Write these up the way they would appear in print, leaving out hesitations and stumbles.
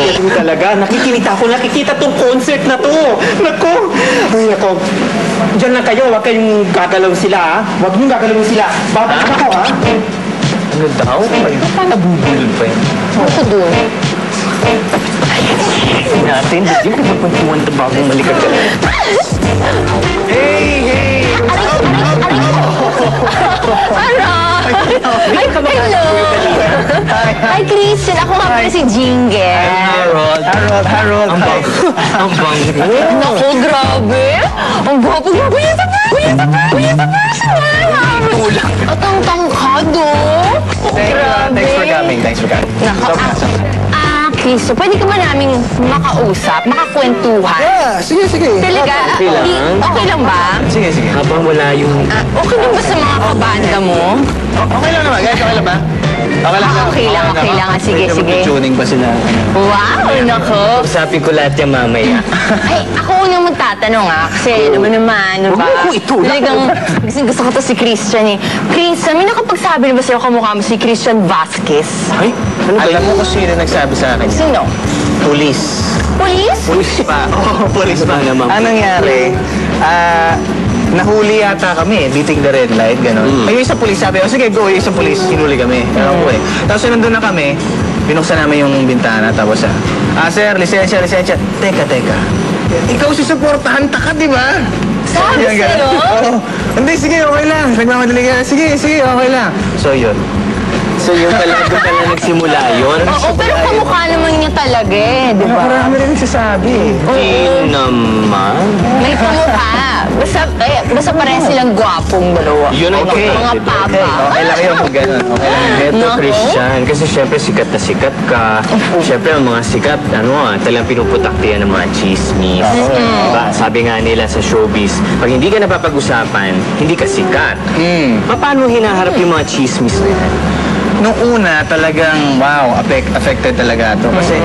galing talaga. Nakikita tong concert na to. Nako. Ay, nako. Diyan lang kayo, huwag kayong gagalaw sila, ha? Huwag niyong gagalaw sila. Babalik ako, ha? Ano daw? Ay, nabubulol pa yun. Ako doon. Natin, hindi ko pagpuntuan ito bagong malikat ka. Hey! Ay, hello! Hi, Christian. Ako nga pala si Jingle. Harold. Ang bang. Naku, grabe. Ang gwapo niya At ang tangkado. Thanks for coming. Naku, Christian, pwede ka ba naming makausap, makakwentuhan? Yeah, sige. Talaga? Okay lang. Okay lang ba? Sige. Habang wala yung... Okay lang ba sa mga kabanda mo? Okay lang naman, guys. Okay lang ba? Okay lang. Sige. Tuning pa sila. Wow, nako. Usapin ko lahat yan mamaya. Ay, ako unang magtatanong kasi naman, ano ba? Huwag mo ko itulak. Talagang gusto ko to si Christian eh. Christian, may nakapagsabi na ba sa'yo kamukha mo si Christian Vasquez? Ay, ano ba? Alam mo kung sino nagsabi sa akin? Sino? Police. Police? Police pa. Oo, police pa naman. Anong nangyari? Nahuli yata kami, beating the red light, gano'n. Ay, yung isang police sabi, sige, go, yung isang police, hinuli kami. Alam ko eh. Tapos nandun na kami, binuksan namin yung bintana, tapos sir, lisensya. Teka. Ikaw susuportahan ka, di ba? Sabi sa'yo? Oo. Hindi, sige, okay lang. Nagmamadali ka. Sige, okay lang. So, yun. So, yun pala, doon pala nagsimula yun. Oo, pero kamukha naman niya talaga eh, di ba? Marami rin nagsasabi. Oo. naman. May kamukha. Basta pareha silang gwapong dalawa. Yun ang Mga papa. Okay lang yun kung gano'n. Okay lang yun. Ito, Nako. Christian. Kasi syempre sikat na sikat ka. Syempre ang mga sikat, talagang pinuputakti yan ng mga chismis. Diba? Sabi nga nila sa showbiz, pag hindi ka napapag-usapan, hindi ka sikat. Paano hinaharap yung mga chismis na yan? Nung una, talagang, wow, affected talaga ito. Kasi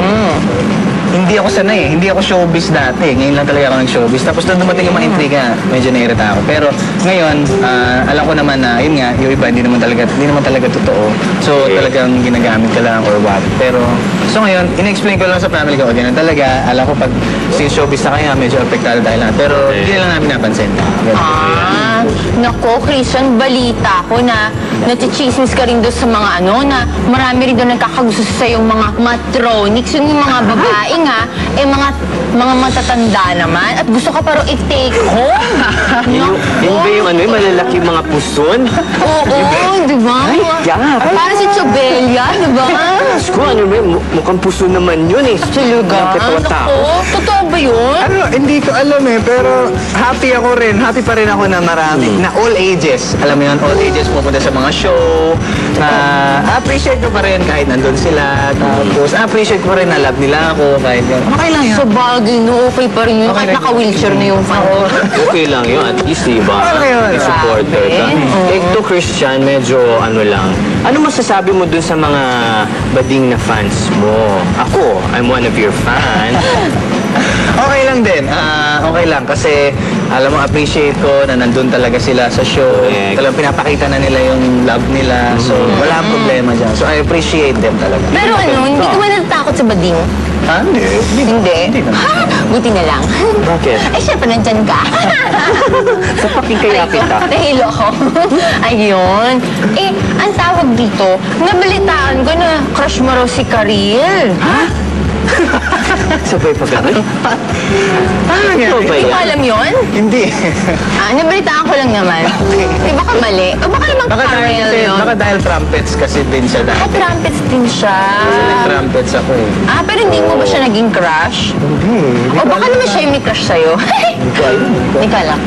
hindi ako sanay eh. Hindi ako showbiz dati. Ngayon lang talaga ako nag-showbiz. Tapos nung dumating yung mga intriga, medyo nairita ako. Pero ngayon, alam ko naman na, yun nga, yung iba, hindi naman talaga totoo. So, talagang ginagamit ka lang or what. Pero, so ngayon, in-explain ko lang sa family ko, ganun talaga. Alam ko pag showbiz na kaya, medyo apektado tayo lang. Pero, hindi lang namin napansin. Nako, Christian, balita ko na nachichismis ka rin doon sa mga na marami rin doon nagkakagusto sa yung mga matronics, yung mga babae nga, mga matatanda naman, at gusto ka parang i-take home. Yun ba yung malalaki mga puson? Oo, di ba? Para si Chobelia, di ba? Sko, mukhang puso naman yun eh. Talaga? Nako, totoo ba yun? Hindi ko alam eh, pero happy ako rin. Happy pa rin ako na marami. Na all ages. Alam mo yun, all ages pupunta sa mga show. Na appreciate ko pa rin kahit nandun sila. Tapos appreciate ko pa rin na love nila ako. Kahit yun. Okay lang yun. Sa bagay, okay pa rin yun. Kahit naka-wheelchair na yung fan. Okay lang yun. At least, diba? Okay yun. May supporter ka. Ito, Christian, medyo lang. Ano masasabi mo dun sa mga bading na fans mo? Ako, I'm one of your fans. Okay lang din. Okay lang kasi alam mo, appreciate ko na nandun talaga sila sa show. Talagang pinapakita na nila yung love nila. So, wala ang problema dyan. So, I appreciate them talaga. Pero hindi ka ba natatakot sa bading? Hindi. Hindi? Ha? Buti na lang. Bakit? Ay, syempre, nandyan ka. Sa pakingkayapit ka. Nahilo ako. Ayun. Ang tawag dito, nabalitaan ko na crush mo raw si Karil. Ha? Sabay pagkakal? Hindi mo alam yun? Hindi. Nabalitaan ko lang naman. Di baka mali? O baka naman Karil yun? Baka dahil trumpets kasi din siya dahil. Trumpets din siya. Trumpets ako eh. Pero hindi mo ba siya naging crush? Hindi. O baka naman siya yung may crush sa'yo? Hindi ka lang.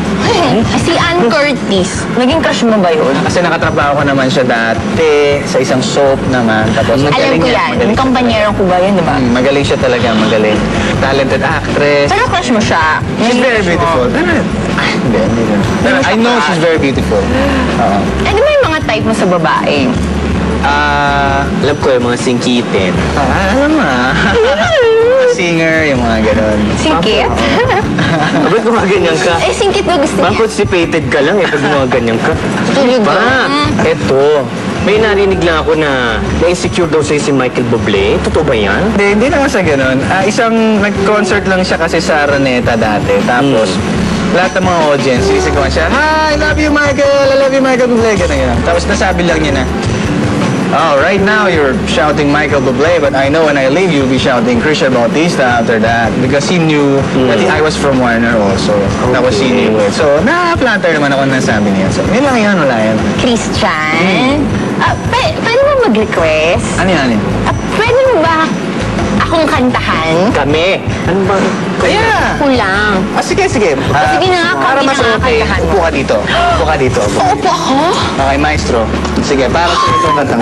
Si Ann Curtis, naging crush mo ba yun? Kasi nakatrabaho ko naman siya dati sa isang soap naman. Tapos Alam ko yan. Yung kampanyero ko ba yun, di ba? Magaling siya talaga, magaling. Talented actress. Pero crush mo siya? She's very beautiful. Hindi. Pero I know she's very beautiful. Di ba yung mga type mo sa babae? Alam ko yung mga singkitin. Alam mo singer, yung mga ganon. Singkit? Ba't gumaganyan ka? Singkit ba gusto niya? Constipated ka lang pag gumaganyan ka. Talaga? Ito, May narinig lang ako na na-insecure daw sa'yo si Michael Bublé. Totoo ba yan? Hindi naman sa ganun. Isang nag-concert lang siya kasi sa Araneta dati. Tapos, lahat ng mga audience, sisigawan siya, "Hi, I love you, Michael! I love you, Michael Bublé!" Ganun. Tapos nasabi lang niya na, "Oh, right now you're shouting Michael Bublé, but I know when I leave you'll be shouting Christian Bautista after that." Because he knew that I was from Warner also. Tapos he knew it. So, na-flatter naman ako na sabi niya. So, yun lang yun, wala yan. Christian, pwede mo mag-request? Ano yan? Pwede mo ba akong kantahan? Kami. Ano ba? Kaya! Ako lang. Sige. Sige na nga, Para kami mas na nga okay, kantahan mo. upo ka dito. Upo ka dito. Opo ako? Okay, maestro. Sige, para sa itong kantang.